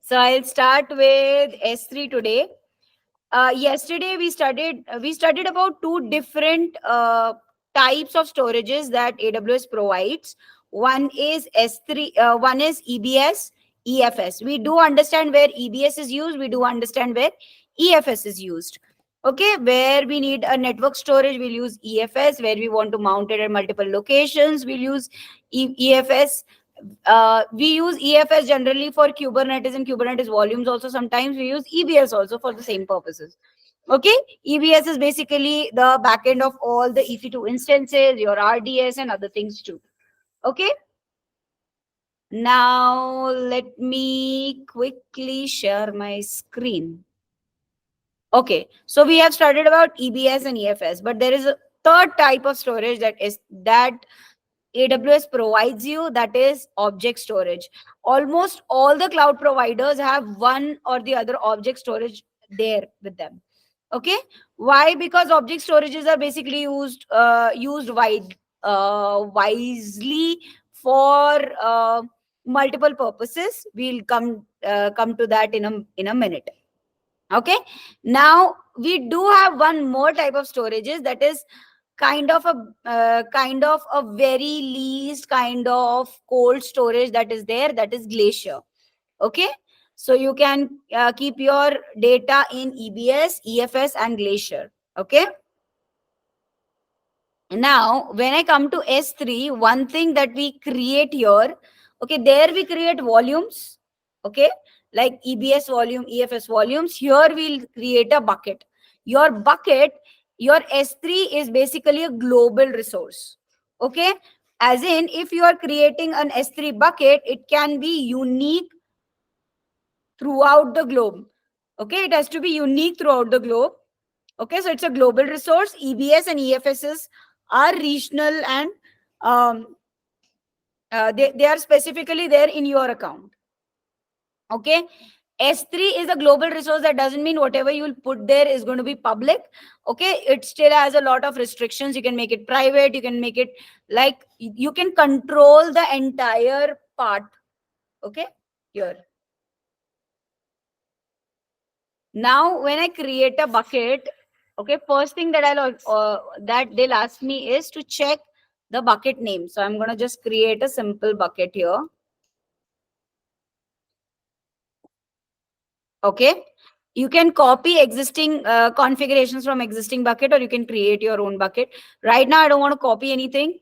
So I'll start with S3 today. Yesterday we studied about two different types of storages that AWS provides. One is S3, one is EBS, EFS. We do understand where EBS is used. We do understand where EFS is used. Okay, where we need a network storage, we'll use EFS. Where we want to mount it at multiple locations, we'll use EFS. We use EFS generally for Kubernetes and Kubernetes volumes also. Sometimes we use EBS also for the same purposes. Okay, EBS is basically the backend of all the EC2 instances, your RDS and other things too. Okay, now let me quickly share my screen. Okay, so we have studied about EBS and EFS, but there is a third type of storage that AWS provides you, that is object storage. Almost all the cloud providers have one or the other object storage there with them. Okay, why? Because object storages are basically used wisely for multiple purposes. We'll come to that in a minute. Okay, now we do have one more type of storages, that is kind of a very least kind of cold storage that is there, that is Glacier. Okay, so you can keep your data in EBS, EFS and Glacier. Okay, now when I come to S3, one thing that we create here, okay, there we create volumes. Okay, like EBS volume, EFS volumes. Here we'll create a bucket. Your bucket, your S3 is basically a global resource. Okay, as in if you are creating an S3 bucket, it can be unique throughout the globe. Okay, it has to be unique throughout the globe. Okay, so it's a global resource. EBS and EFSs are regional, and they are specifically there in your account. Okay, S3 is a global resource. That doesn't mean whatever you will put there is going to be public. Okay, it still has a lot of restrictions. You can make it private. You can make it like you can control the entire part. Okay, here. Now, when I create a bucket, okay, first thing that that they'll ask me is to check the bucket name. So I'm gonna just create a simple bucket here. Okay, you can copy existing configurations from existing bucket, or you can create your own bucket. Right now, I don't want to copy anything.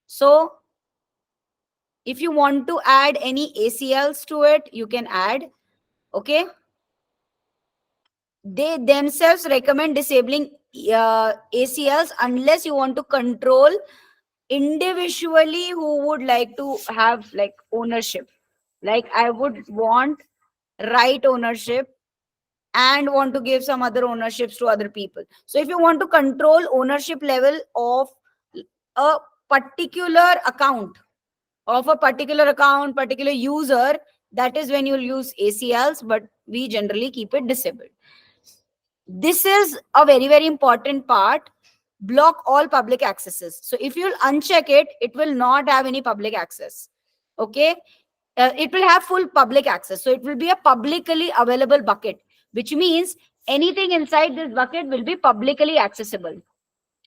So if you want to add any ACLs to it, you can add. Okay, they themselves recommend disabling ACLs unless you want to control individually who would like to have like ownership. Like I would want right ownership and want to give some other ownerships to other people. So if you want to control ownership level of a particular account, particular user, that is when you'll use ACLs, but we generally keep it disabled. This is a very, very important part. Block all public accesses. So if you'll uncheck it, it will not have any public access. Okay, it will have full public access. So it will be a publicly available bucket, which means anything inside this bucket will be publicly accessible.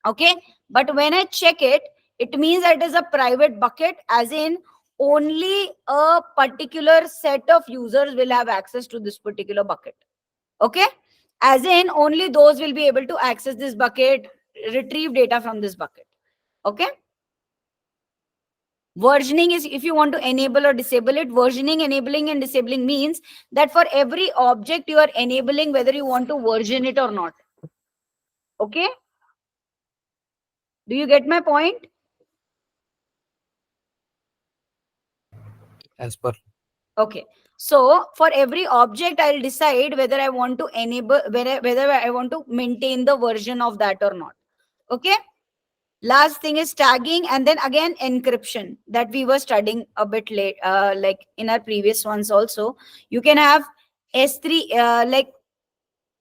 Okay, but when I check it, it means that it is a private bucket, as in only a particular set of users will have access to this particular bucket. Okay, as in only those will be able to access this bucket, retrieve data from this bucket. Okay, versioning is if you want to enable or disable it. Versioning, enabling and disabling means that for every object you are enabling, whether you want to version it or not. Okay, do you get my point? As per. Okay, so for every object I'll decide whether I want to enable, whether I want to maintain the version of that or not. Okay, last thing is tagging, and then again encryption that we were studying a bit late, like in our previous ones also. You can have S3 like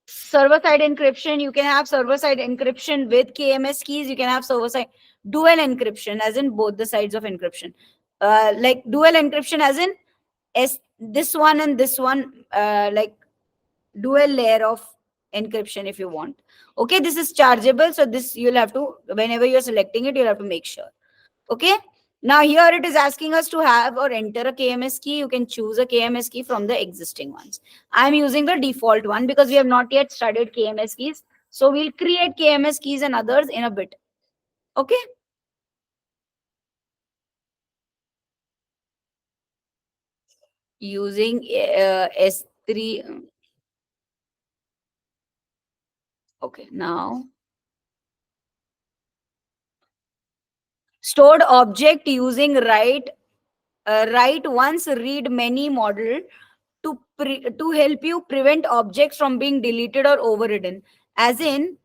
server side encryption. You can have server side encryption with KMS keys. You can have server side dual encryption, as in both the sides of encryption. Like dual encryption as in this one and this one, like dual layer of encryption if you want. Okay, this is chargeable, so this you'll have to, whenever you're selecting it, you'll have to make sure. Okay, now here it is asking us to have or enter a KMS key. You can choose a KMS key from the existing ones. I'm using the default one because we have not yet studied KMS keys, so we'll create KMS keys and others in a bit. Okay, using S3. Okay, now stored object using write once read many model to help you prevent objects from being deleted or overridden. As in,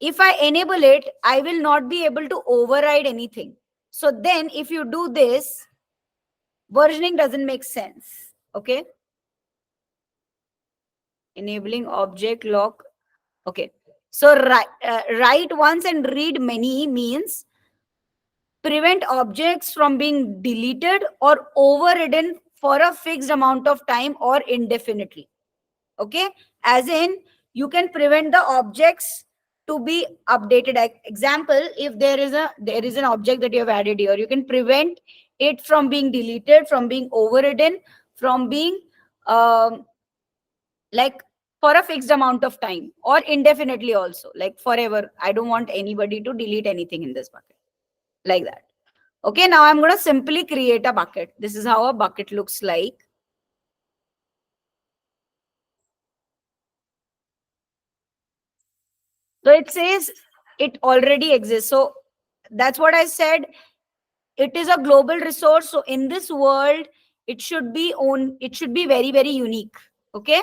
if I enable it, I will not be able to override anything. So then if you do this, versioning doesn't make sense. Okay, enabling object lock. Okay, so write once and read many means prevent objects from being deleted or overridden for a fixed amount of time or indefinitely. Okay, as in, you can prevent the objects to be updated. Example, if there is an object that you have added here, you can prevent it from being deleted, from being overridden, from being like for a fixed amount of time or indefinitely also, like forever. I don't want anybody to delete anything in this bucket, like that. Okay, now I'm going to simply create a bucket. This is how a bucket looks like. So it says it already exists. So that's what I said. It is a global resource. So in this world, it should be it should be very, very unique. Okay.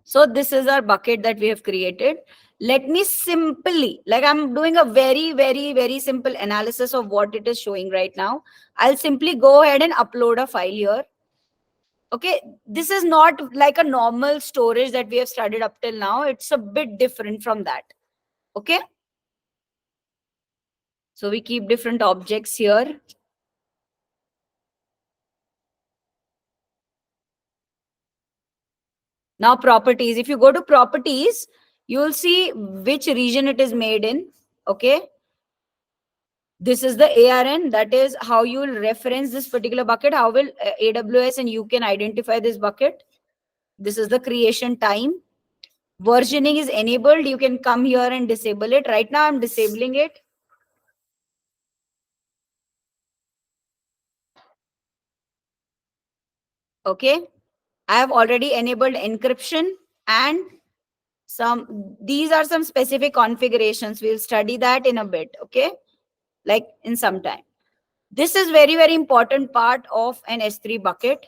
So this is our bucket that we have created. Let me simply, like I'm doing a very, very, very simple analysis of what it is showing right now. I'll simply go ahead and upload a file here. Okay, this is not like a normal storage that we have studied up till now. It's a bit different from that. Okay, so we keep different objects here. Now properties, if you go to properties, you will see which region it is made in. Okay, this is the ARN, that is how you will reference this particular bucket. How will AWS and you can identify this bucket. This is the creation time. Versioning is enabled. You can come here and disable it. Right now I'm disabling it. Okay, I have already enabled encryption and these are some specific configurations. We'll study that in a bit. Okay, like in some time. This is very, very important part of an S3 bucket.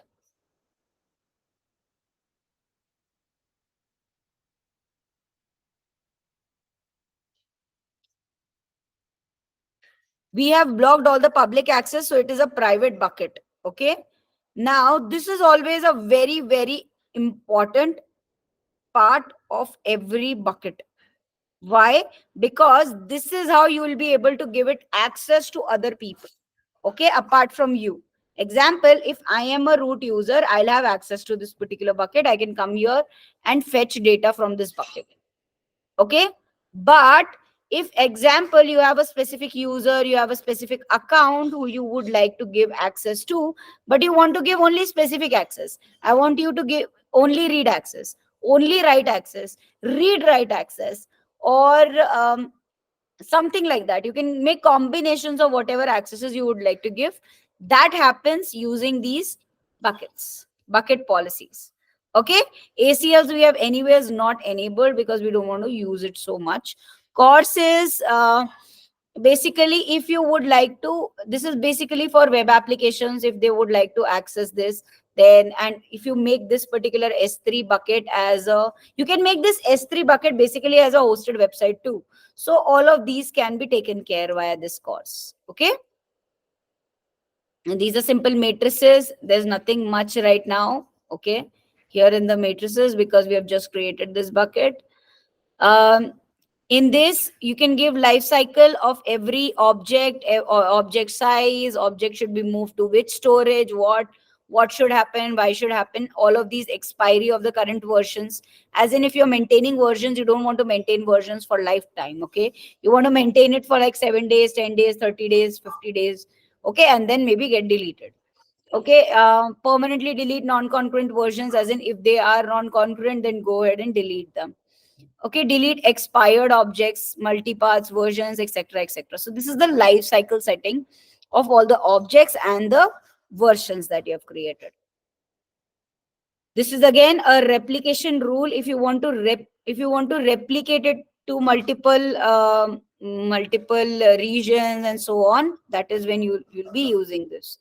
We have blocked all the public access, so it is a private bucket. Okay, now this is always a very, very important part of every bucket. Why? Because this is how you will be able to give it access to other people. Okay, apart from you. Example, if I am a root user, I'll have access to this particular bucket. I can come here and fetch data from this bucket. Okay, but if example you have a specific user, you have a specific account who you would like to give access to, but you want to give only specific access. I want you to give only read access, only write access, read write access, or something like that. You can make combinations of whatever accesses you would like to give. That happens using these bucket policies. Okay, ACLs we have anyways not enabled because we don't want to use it so much. Courses, basically if you would like to, this is basically for web applications. If they would like to access this, then, and if you make this particular S3 bucket as a, you can make this S3 bucket basically as a hosted website too. So all of these can be taken care via this course. Okay, and these are simple matrices. There's nothing much right now. Okay, here in the matrices, because we have just created this bucket. um, In this, you can give life cycle of every object, or object size, object should be moved to which storage, what should happen, why should happen, all of these, expiry of the current versions. As in, if you're maintaining versions, you don't want to maintain versions for lifetime. Okay, you want to maintain it for like 7 days, 10 days, 30 days, 50 days. Okay, and then maybe get deleted. Okay, permanently delete non-concurrent versions, as in if they are non-concurrent, then go ahead and delete them. Okay, delete expired objects, multipaths, versions, etc., etc. So this is the life cycle setting of all the objects and the versions that you have created. This is again a replication rule. If you want to replicate it to multiple regions and so on, that is when you'll be using this.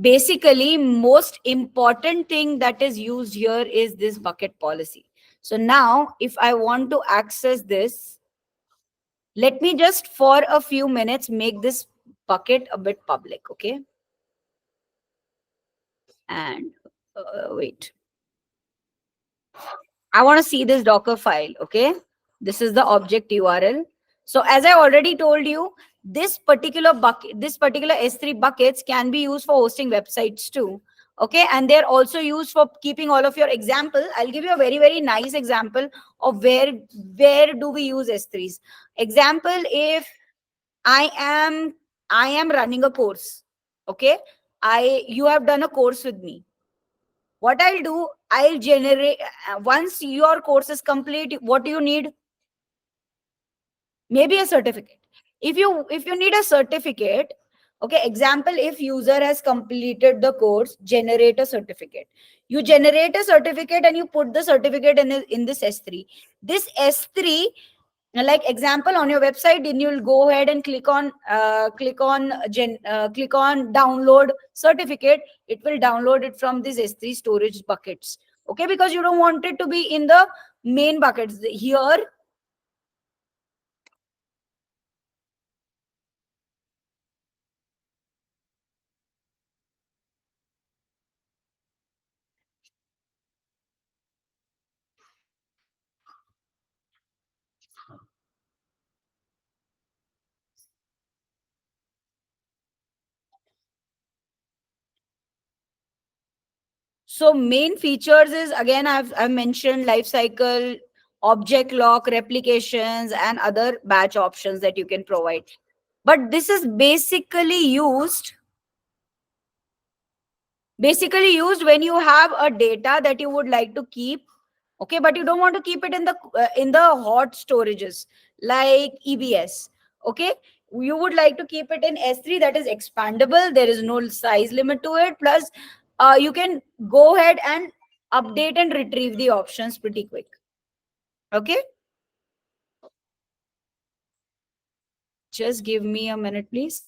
Basically, most important thing that is used here is this bucket policy. So now if I want to access this, let me just for a few minutes make this bucket a bit public. Okay, and wait, I want to see this Docker file. Okay, this is the object URL. So as I already told you, this particular bucket, this particular S3 buckets can be used for hosting websites too. Okay, and they're also used for keeping all of your example. I'll give you a very, very nice example of where do we use S3s. Example, if I am I am running a course. Okay, you have done a course with me. What I'll do, I'll generate, once your course is complete, what do you need? Maybe a certificate. If you need a certificate, okay, example, if user has completed the course, generate a certificate. You generate a certificate and you put the certificate in this S3. This S3, like example, on your website, then you'll go ahead and click on download certificate. It will download it from this S3 storage buckets. Okay, because you don't want it to be in the main buckets here. So main features is, again, I've mentioned life cycle, object lock, replications, and other batch options that you can provide. But this is basically used when you have a data that you would like to keep. Okay, but you don't want to keep it in the hot storages like EBS. Okay, you would like to keep it in S3 that is expandable. There is no size limit to it. Plus, you can go ahead and update and retrieve the options pretty quick. Okay, just give me a minute, please.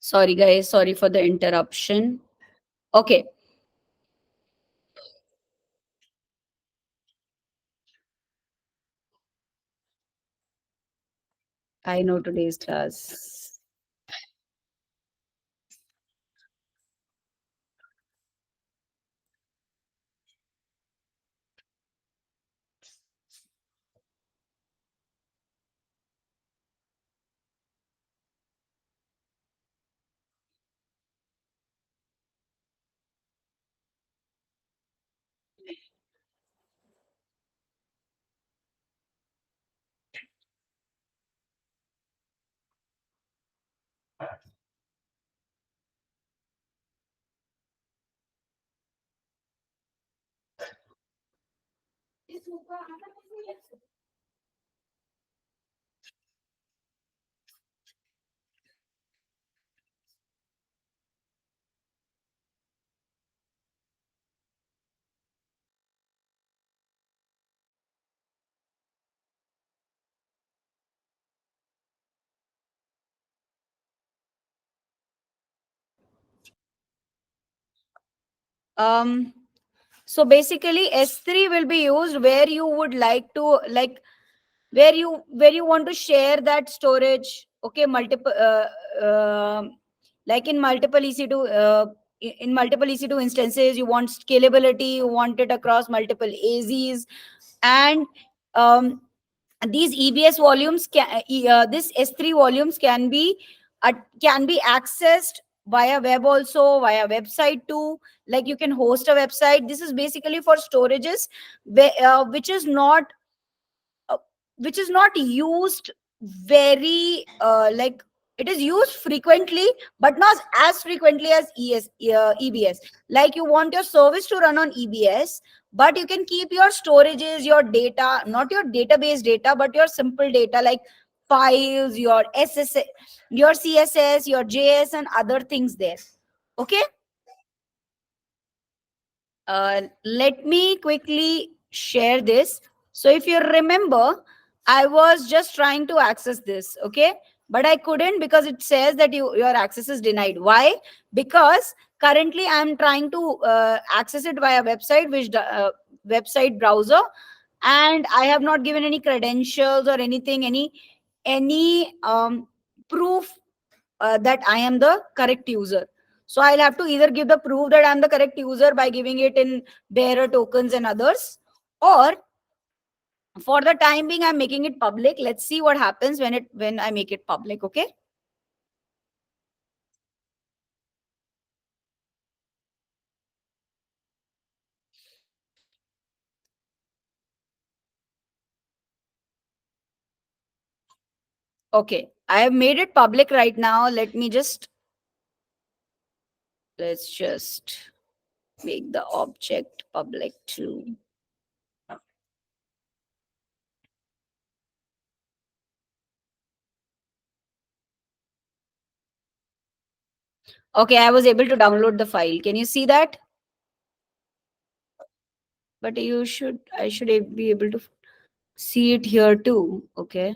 Sorry, guys. Sorry for the interruption. Okay. I know today's class. Um, so basically, S3 will be used where you would like to, like, where you want to share that storage. Okay, multiple like in multiple EC2 in multiple EC2 instances, you want scalability, you want it across multiple AZs, and um, these EBS volumes this S3 volumes can be accessed via web, also via website too. Like you can host a website. This is basically for storages uh, which is not used very like, it is used frequently but not as frequently as EBS. Like you want your service to run on EBS, but you can keep your storages, your data, not your database data, but your simple data like files, your SSS, your CSS, your JS, and other things there. Okay. Let me quickly share this. So if you remember, I was just trying to access this, okay, but I couldn't because it says that your access is denied. Why? Because currently I'm trying to access it via website, website browser, and I have not given any credentials or anything, any proof that I am the correct user. So I'll have to either give the proof that I'm the correct user by giving it in bearer tokens and others, or for the time being, I'm making it public. Let's see what happens when I make it public. Okay. Okay. I have made it public right now. Let's just make the object public too. Okay, I was able to download the file. Can you see that? But I should be able to see it here too. Okay.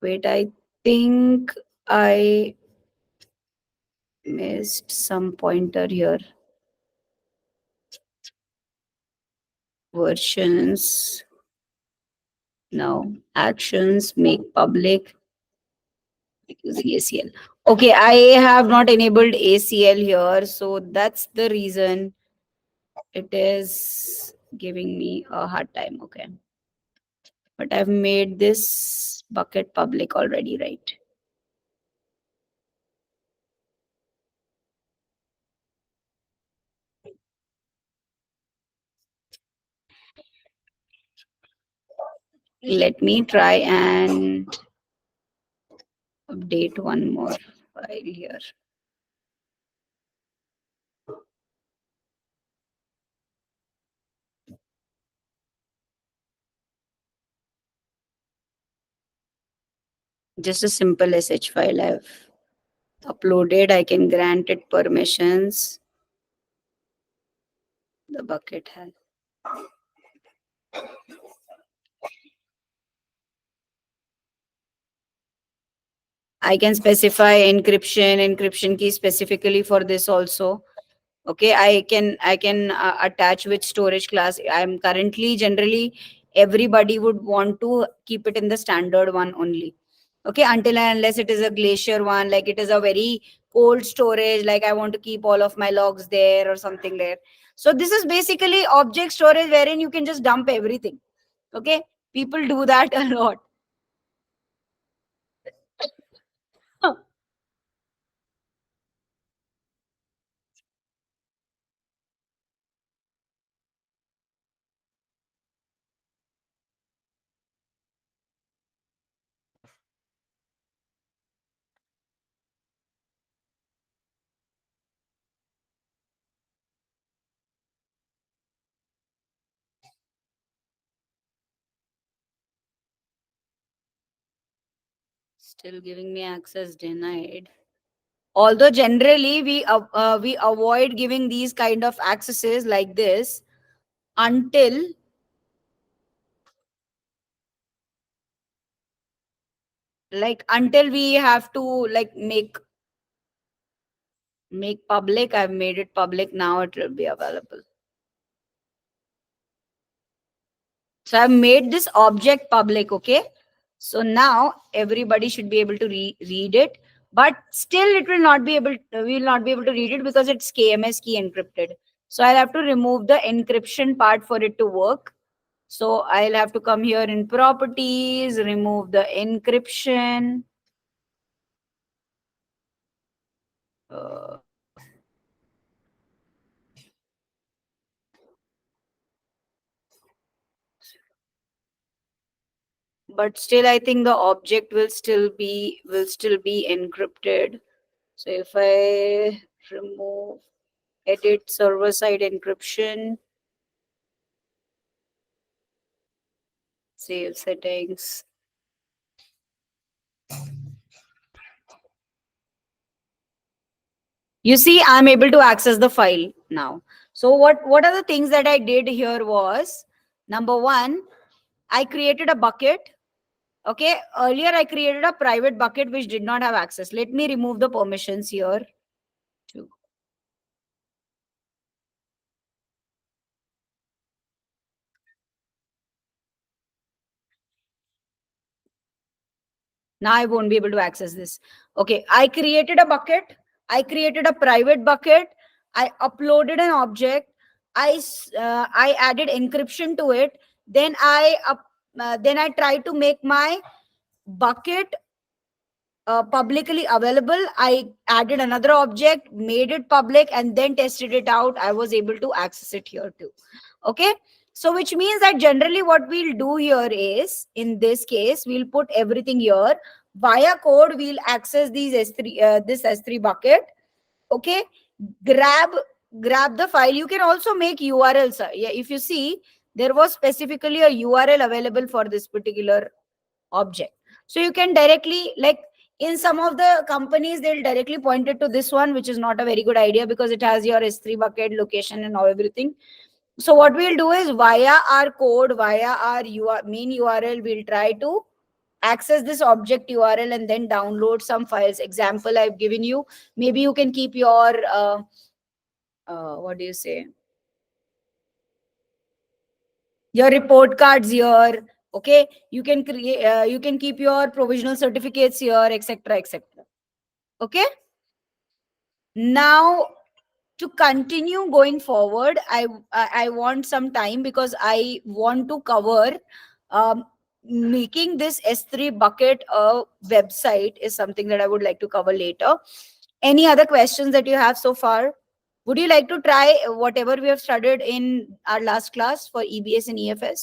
Wait, I think I missed some pointer here. Versions. No. Actions, make public using ACL. Okay, I have not enabled ACL here, so that's the reason it is giving me a hard time. Okay. But I've made this bucket public already, right? Let me try and update one more file here. Just a simple SH file I've uploaded. I can grant it permissions. The bucket has. I can specify encryption key specifically for this also. Okay, I can attach which storage class. I'm currently, generally everybody would want to keep it in the standard one only. Okay, until and unless it is a glacier one, like it is a very cold storage, like I want to keep all of my logs there or something there. So this is basically object storage wherein you can just dump everything. Okay, people do that a lot. Still giving me access denied. Although generally we avoid giving these kind of accesses like this until, until we have to like make public. I've made it public, now it will be available. So I've made this object public. Okay, so now everybody should be able to read it, but still it will not be able we will not be able to read it because it's KMS key encrypted. So I'll have to remove the encryption part for it to work. So I'll have to come here in properties, remove the encryption. Uh, but still, I think the object will still be encrypted. So if I remove edit server side encryption, save settings. You see, I'm able to access the file now. So what are the things that I did here was, number one, I created a bucket. Okay, earlier I created a private bucket which did not have access. Let me remove the permissions here too. Now I won't be able to access this. Okay, I created a bucket. I created a private bucket. I uploaded an object. I added encryption to it. Then I tried to make my bucket publicly available. I added another object, made it public, and then tested it out. I was able to access it here too. Okay, so which means that generally what we'll do here is, in this case, we'll put everything here via code. We'll access these S3, this S3 bucket. Okay, grab grab the file. You can also make URLs. Yeah, if you see, there was specifically a URL available for this particular object. So you can directly, like, in some of the companies they'll directly point it to this one, which is not a very good idea because it has your S3 bucket location and all everything. So what we'll do is, via our code, via our main URL, we'll try to access this object URL and then download some files. Example I've given you. Maybe you can keep your what do you say, your report cards here. Okay, you can create, you can keep your provisional certificates here, etc, etc. Okay, now to continue going forward, I want some time because I want to cover um, making this S3 bucket a website is something that I would like to cover later. Any other questions that you have so far? Would you like to try whatever we have studied in our last class for EBS and EFS?